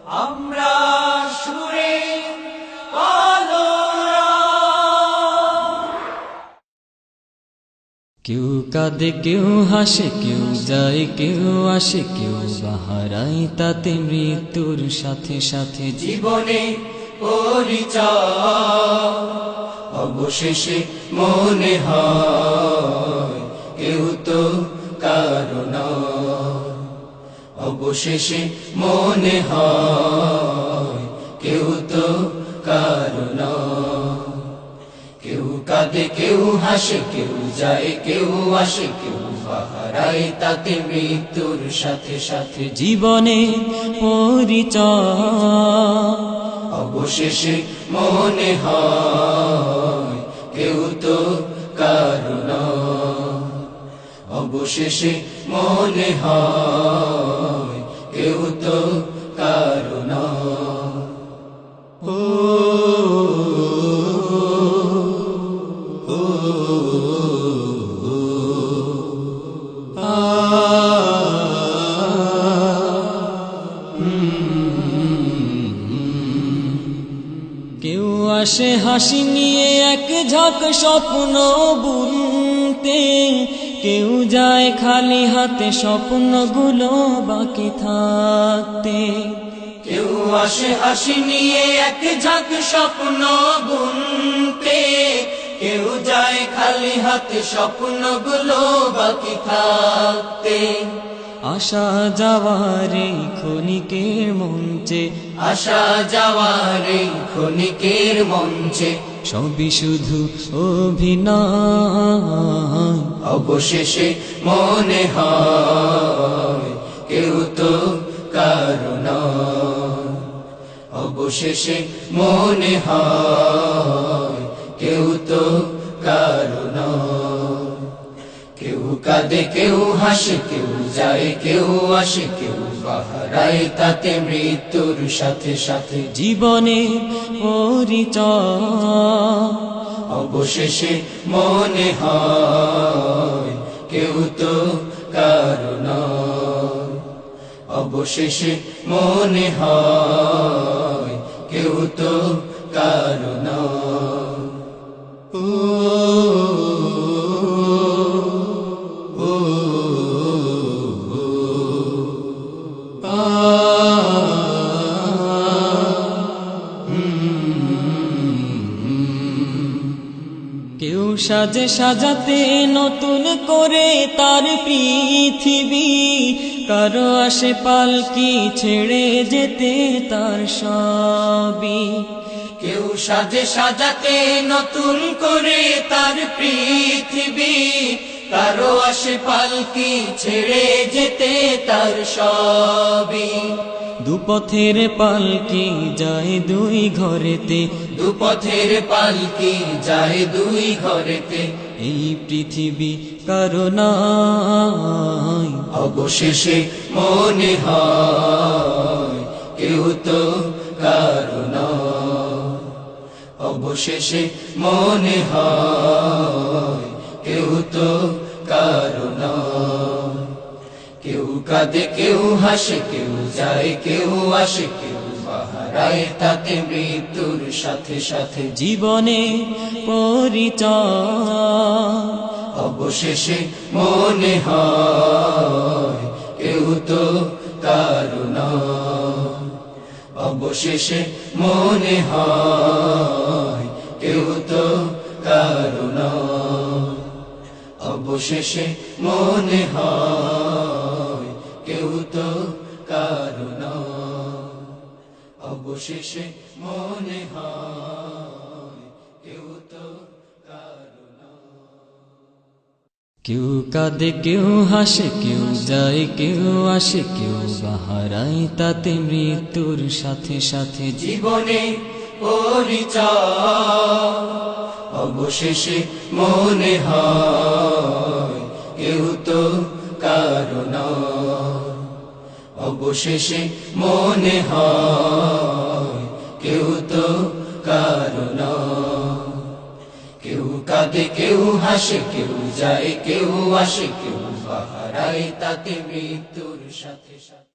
আমরা সুরে আলোরা। কেউ কাঁদে কেউ হাসে কেউ যায় কেউ আসে কেউ বাহারায় তাতে মৃত্যুর সাথে সাথে জীবনে পরিচয় অবশেষে মনে হয় কেউ তো কারো নয়। অবশেষে মনে হয় কেউ তো কারো নয়। কেউ কাঁদে কেউ হাসে কেউ যায় কেউ আসে কেউ বাহারায় তাতে মৃত্যুর সাথে সাথে জীবনে পরিচয় অবশেষে মনে হয় কেউ তো কারো নয়। অবশেষে মনে হয় কেউ তো কারো নয়। ও কেউ আসে হাসি নিয়ে এক ঝাঁক স্বপ্ন বুনতে কেউ যায় খালি হাতে স্বপ্নগুলো বাকি থাকতে। কেউ আসে হাসি নিয়ে এক ঝাঁক স্বপ্ন বুনতে কেউ যায় খালি হাতে স্বপ্নগুলো বাকি থাকতে। আসা যাওয়ার এই ক্ষণিকের মঞ্চে আসা যাওয়ার এই ক্ষণিকের মঞ্চে সবই শুধু অভিনয়। অবশেষে মনে হয় কেউ তো কারো নয়। অবশেষে মনে হয় কেউ তো কারো নয়। কেউ কাঁদে কেউ হাসে কেউ যায় কেউ আসে কেউ বাহারায় তাতে মৃত্যুর সাথে সাথে জীবনে পরিচয় অবশেষে মনে হয় কেউ তো কারো নয়। অবশেষে মনে হয় কেউ তো কারো নয়। ও কেউ সাজে সাজাতে নতুন করে তার পৃথিবী কারো আসে পালকি ছেড়ে যেতে তার সবই। কেউ সাজে সাজাতে নতুন করে তার পৃথিবী কারো আসে পালকি ছেড়ে যেতে তার সবই। দুপথের পালকি যায় দুই ঘরেতে দুপথের পালকি যায় দুই ঘরেতে এই পৃথিবী কারো নয়। অবশেষে মনে হয় কেউ তো কারো নয়। অবশেষে মনে হয় কেউ তো কারো নয়। কেউ কাঁদে কেউ হাসে কেউ যায় কেউ আসে কেউ বাহারায় তাতে মৃত্যুর সাথে সাথে জীবনে পরিচয় অবশেষে মনে হয় কেউ তো কারো নয়। অবশেষে মনে হয় কেউ তো কারো নয়। অবশেষে মনে হয় কেউ তো কারো নয়। অবশেষে মনে হয় কেউ তো কারো নয়। কেউ কাঁদে কেউ হাসে কেউ যায় কেউ আসে কেউ বাহারায় তাতে মৃত্যুর সাথে সাথে জীবনে পরিচয় অবশেষে মনে হয় কেউ তো কারো নয়। অবশেষে মনে হয় কেউ তো কারো নয়। কেউ কাঁদে কেউ হাসে কেউ যায় কেউ আসে কেউ বাহারায় তাতে মৃত্যুর সাথে সাথে।